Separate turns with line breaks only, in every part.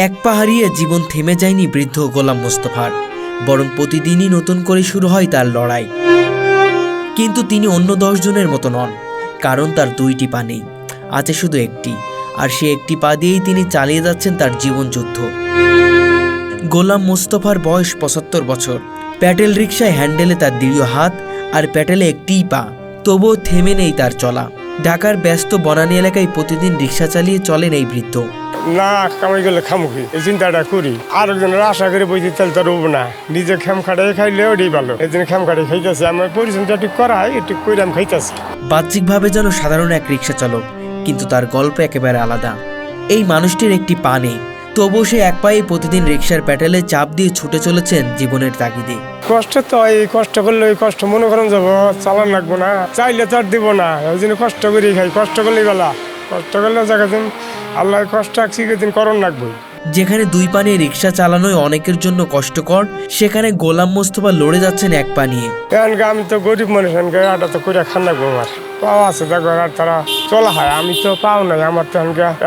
এক পা হারিয়ে জীবন থেমে যায়নি বৃদ্ধ গোলাম মোস্তফার, বরং প্রতিদিনই নতুন করে শুরু হয় তার লড়াই। কিন্তু তিনি অন্য 10 জনের মতো নন, কারণ তার 2টি পা নেই, আছে শুধু একটি। আর সে একটি পা দিয়েই তিনি চালিয়ে যাচ্ছেন তার জীবনযুদ্ধ। গোলাম মোস্তফার বয়স 75 বছর। প্যাটেল রিকশায় হ্যান্ডেলে তার দৃঢ় হাত আর প্যাটেলে একটিই পা, তবুও থেমে নেই তার চলা। ঢাকার ব্যস্ত বনানী এলাকায় প্রতিদিন রিকশা চালিয়ে চলেন এই বৃদ্ধ।
না কামাই গেলে খামুখি এই চিন্তাটা করি, আর একজনের আশা করে বইতে তেল তো রব না, নিজে খেম খাটাই খাইলে ওটাই ভালো। এই জন্য খেম খাটাই খাইতেছে, আমার পরিশ্রমটা একটু করা হয়, একটু করে আমি খাইতেছি।
বাহ্যিকভাবে যেন সাধারণ এক রিকশা চালক, কিন্তু তার গল্প একেবারে আলাদা। এই মানুষটির একটি পা নেই, তবুও সে এক পায়ে প্রতিদিন রিকশার প্যাটেলে চাপ দিয়ে ছুটে চলেছেন জীবনের তাগিদে।
কষ্ট তো এই কষ্ট করলে ওই কষ্ট মনে করেন যাবো, চালান লাগবো না, চাইলে তো আর দিব না। ওই জন্য কষ্ট করেই খাই, কষ্ট করলেই বেলা, কষ্ট করলে জায়গা দিন আল্লাহ কষ্ট শিখেছেন করণ লাগবে।
যেখানে 2 পা নিয়ে রিকশা চালানোই অনেকের জন্য কষ্টকর, সেখানে গোলাম মোস্তফা লড়ে যাচ্ছেন 1 পা নিয়ে।
আমি তো গরিব মানুষ, এটা তো করে খান লাগবো, আমার পাওয়া আছে দেখো, আর তারা চলা হয়, আমি তো পাও নাই, আমার তো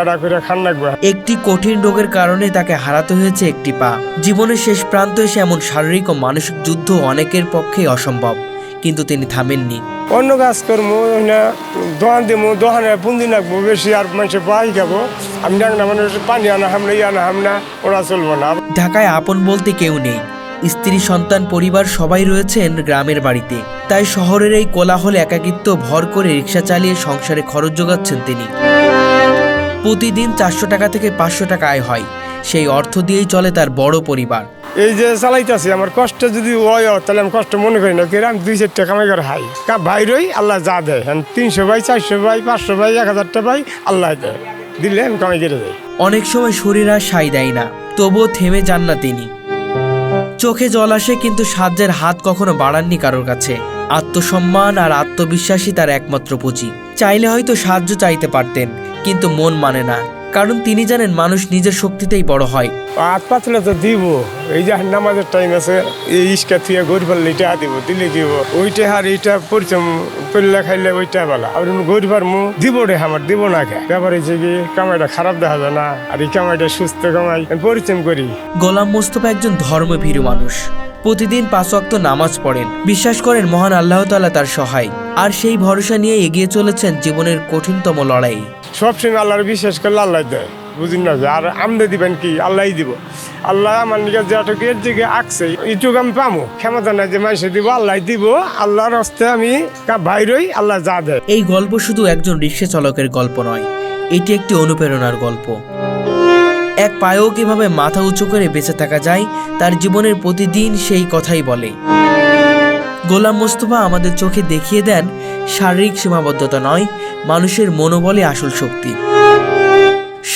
এটা করে খান লাগবো।
একটি কঠিন রোগের কারণে তাকে হারাতে হয়েছে একটি পা। জীবনের শেষ প্রান্তে এসে এমন শারীরিক ও মানসিক যুদ্ধ অনেকের পক্ষেই অসম্ভব, কিন্তু তিনি থামেননি।
অন্য কাজ করবো না, দোকান দেবো, দোকানে পুঁজি লাগবো বেশি, আর মানুষের পাই খাবো। আমি জানি না মানে পানি আনা হামনা আনা হামনা, ওরা চলবো না।
ঢাকায় আপন বলতে কেউ নেই, স্ত্রী সন্তান পরিবার সবাই রয়েছেন গ্রামের বাড়িতে। তাই শহরের এই কোলাহলে একাকিত্ব ভর করে রিকশা চালিয়ে সংসারে খরচ জোগাচ্ছেন তিনি। প্রতিদিন 400 টাকা থেকে 500 টাকা আয় হয়, সেই অর্থ দিয়েই চলে তার বড় পরিবার।
এই যে চালাইতেছি, আমার কষ্ট যদি হয় তাহলে আমি কষ্ট মনে করি না, আমি 2-4 টাকা কামাই করে হাই বাইরই আল্লাহ যা দেয়, 300 ভাই 400 ভাই 500 ভাই 1000 টাকা ভাই আল্লাহ দেয়, দিলে আমি কামাই করে দেয়।
অনেক সময় শরীর আর সাই দেয় না, তবুও থেমে যান না তিনি। চোখে জল আসে, কিন্তু সাহায্যের হাত কখনো বাড়াননি কারোর কাছে। আত্মসম্মান আর আত্মবিশ্বাসই তার একমাত্র পুঁজি। চাইলে হয়তো সাহায্য চাইতে পারতেন, কিন্তু মন মানে না, কারণ তিনি জানেন মানুষ নিজের শক্তিতেই বড় হয়।
হাত পাতলে তো দিব, এই যে নামাজের টাইম আছে, এই ইস্কা থিয়া গরিব পারলে এটা দিব, দিলে দিব, ওইটা হার এইটা পরিচম করলে খাইলে ওইটা বলা, আর গরিবার মু দিব রে, আমার দিব না খা। ব্যাপার হয়েছে কি কামাইটা খারাপ দেখা যায় না, আর এই কামাইটা সুস্থ কামাই পরিচম করি।
গোলাম মোস্তফা একজন ধর্মভীরু মানুষ। প্রতিদিন 5 ওয়াক্ত নামাজ পড়েন, বিশ্বাস করেন মহান আল্লাহ তাআলা তার সহায়, আর সেই ভরসা নিয়ে এগিয়ে চলেছেন জীবনের কঠিনতম লড়াই।
সবসময় আল্লাহর বিশ্বাস করলে আল্লাহ দেয়, বুঝিন না, আর আমদে দিবেন কি আল্লাহই দিব। আল্লাহ আমার নিজের যেটুকু এর দিকে আঁকছে এইটুকু আমি পামো, ক্ষমতা নাই যে মানুষে দিব, আল্লাহ দিব, আল্লাহর হস্তে আমি বাইরই আল্লাহ যা দেয়।
এই গল্প শুধু একজন রিকশা চালকের গল্প নয়, এটি একটি অনুপ্রেরণার গল্প। এক পায়েও কিভাবে মাথা উঁচু করে বেঁচে থাকা যায়, তার জীবনের প্রতিদিন সেই কথাই বলে। গোলাম মোস্তফা আমাদের চোখে দেখিয়ে দেন শারীরিক সীমাবদ্ধতা নয়, মানুষের মনোবলে আসল শক্তি।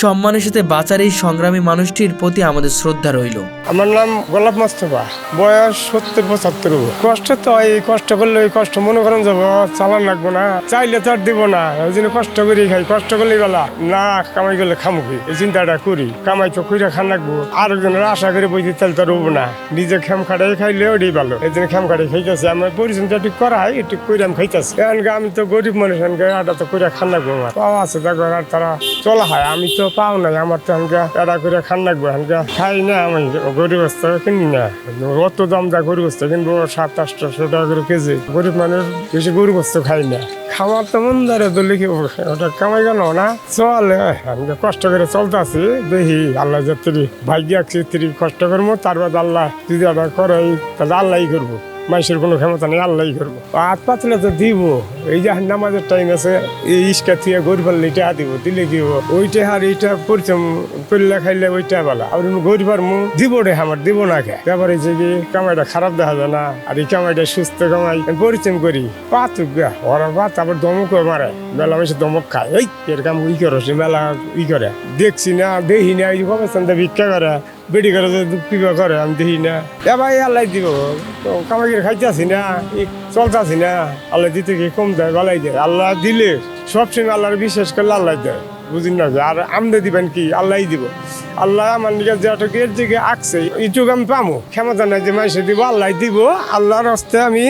সম্মানের সাথে বাঁচার এই সংগ্রামী মানুষটির প্রতি আমাদের শ্রদ্ধা রইল।
আমার নাম গোলাম মোস্তফা, বয়স 70-75। কষ্ট তো এই কষ্ট করলে ওই কষ্ট মনে করেন যাবো, চালান লাগবো না, চাইলে তো আর দিব না। ওই জন্য কষ্ট করি খাই, কষ্ট করলেই বেলা, না কামাই গেলে খামুখি এই চিন্তাটা করি। কামাই তো খুঁড়ে খান লাগবো, আর একজনের আশা করে বইতে তেল তো রব না, নিজে খেম খাটাই খাইলে ওটাই ভালো। এই জন্য খেম খাটাই খাইতেছে, আমার পরিশ্রমটা একটু করা হয়, একটু করে আমি খাইতেছি। আমি তো গরিব মানুষ, এটা তো করে খান লাগবো, আমার পাওয়া আছে দেখো, আর তারা চলা হয়, আমি তো পাও নাই, আমার তো এটা করে খান লাগবো, খাই না, আমি গরিব অবস্থা কিনি না, অত দাম যা গরিব অবস্থা কিনবো 700-800 টাকা করে কেজি। গরিব মানুষ বেশি গরিব অবস্থা খাই না, খাওয়ার তো মন ধরে তো লিখে ওটা কামাই গেল না, চলে আমি কষ্ট করে চলতে আছি, দেখি আল্লাহ যাত্রী ভাগ্য আছি, কষ্ট করবো, তার বাদ আল্লাহ যদি ওটা করে তাহলে আল্লাহই করবো, মানুষের কোনো ক্ষমতা নেই, আল্লাহই করবো। হাত পাতলে তো দিব, এই যে নামাজের টাইম আছে, এই ইস্কা থিয়া গরিব পারলে এটা দিব, দিলে দিব, ওইটা হার এইটা পরিচম করলে খাইলে ওইটা বলা, আর গরিবার মু দিব রে, আমার দিব না খা। ব্যাপার হয়েছে কি কামাইটা খারাপ দেখা যায় না, আর এই কামাইটা সুস্থ কামাই পরিচম করি, পাতুক গা ওরা বা তারপর দমক মারে, মেলা মানুষের দমক খায়, এই এর কাম ই করো, সে মেলা ই করে, দেখছি না দেখি না, এই গবেষণ ভিক্ষা করে, বেড়ি করে কিবা করে, আমি দেখি না। এ ভাই আল্লাহ দিব, কামাই করে খাইতে আসি না, চলতে আসি না, আল্লাহ দিতে কি কম দেয়, ভালাই দেয়, আল্লাহ দিলে সবসময় আল্লাহর বিশ্বাস করলে আল্লাহ দেয়, বুঝিন না, আর আমদে দিবেন কি আল্লাহই দিব। আল্লাহ আমার নিজের যেটুকু এর দিকে আঁকছে এইটুকু আমি পামো, ক্ষমতা নাই যে মানুষে দিব, আল্লাহ দিব, আল্লাহর হস্তে আমি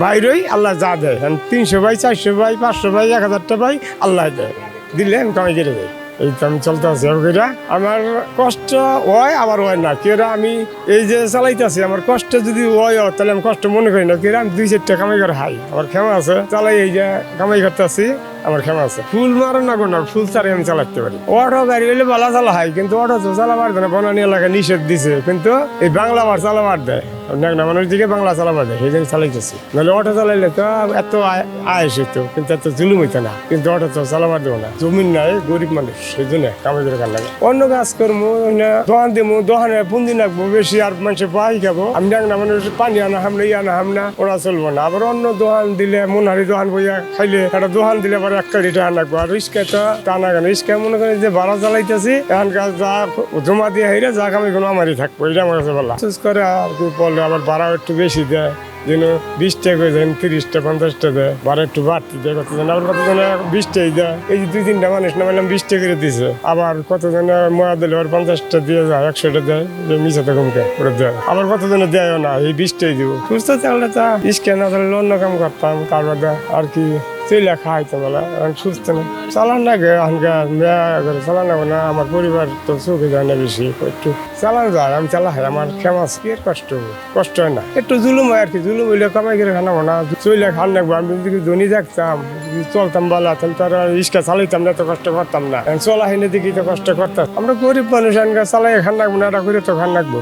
বাইরই আল্লাহ যা দেয়, 300 ভাই 400 ভাই 500 ভাই 1000 টাকা ভাই আল্লাহ দেয়, দিলে আমি কামাই করে দেয়। এই তো আমি চলতে আছি আমার কষ্ট হয় আবার হয় না কেরা আমি এই যে চালাইতেছি আমার কষ্ট যদি হয় তাহলে আমি কষ্ট মনে করি না কেরা আমি 2-4টা কামাই করে হাই আমার ক্ষমা আছে চালাই এই যে কামাই করতে আছি আমার ক্ষমা আছে ফুল মারো না কোনো ফুল ছাড়াই আমি চালাতে পারি অটো গাড়ি হইলে ভালো চালা হয় কিন্তু অটো তো চালাবার দেয় না বনানী এলাকায় নিষেধ দিছে কিন্তু এই বাংলা বার চালাবার দেয় না মানুষ দিকে বাংলা চালাবার দেয় সেই জন্য চালাইতেছি নাহলে অটো চালাইলে তো এত আয়স হইতো কিন্তু এত জুলুম হইতো না কিন্তু অটো তো চালাবার দেবো না জমিন নাই গরিব মানুষ সেই জন্য কামাই করে কান লাগে অন্য কাজ করবো দোকান দেবো দোকানে পুঁজি লাগবো বেশি আর মানুষের পাই খাবো আমি না মানুষ পানি আনা হামনা আনা হামনা ওরা চলবো না আবার অন্য দোকান দিলে মনহারি দোকান বইয়া খাইলে একটা দোকান দিলে আবার একটা রিটার্ন লাগবো আর রিস্কা তো টানা কেন রিস্কা মনে করেন যে ভাড়া চালাইতেছি এখানকার যা জমা দিয়ে হইলে যা কামাই কোনো আমারই থাকবো এটা আমার কাছে বলা বিশেষ করে আর কি বললে আবার ভাড়াও একটু বেশি দেয় যেন 20 টাকা করে দেন 30টা 50টা দেয় ভাড়া একটু বাড়তি দেয় কতজন আবার কতজন 20টাই দেয় এই যে 2-3টা মানুষ না বললাম 20 টাকা করে দিছে আবার কতজন ময়া দিলে আবার 50টা দিয়ে যায় 100টা দেয় যে মিশাতে কমকে করে দেয় আবার কতজনে দেয়ও না এই 20টাই দিব সুস্থ চাললে তা ইস্কে না তাহলে অন্য কাম করতাম তার বাদে আর কি চলে খাইতে বলা এখন সুস্থ না চালান লাগে এখনকার চালান না আমার পরিবার তো চোখে যায় না বেশি একটু চালান যায় আমি চালা হয় আমার ফেমাস কি আর কষ্ট হয় না একটু জুলুম হয় আর কি জুলুম হইলে কামাই করে খানাবো না চলে খান লাগবো আমি যদি ধনী থাকতাম চলতাম ভালো হতাম তার ইস্কা চালাইতাম না তো কষ্ট করতাম না চলা হয়নি দেখি তো কষ্ট করতাম আমরা গরিব মানুষ এখনকার চালাই খান লাগবো না এটা করে তো খান লাগবো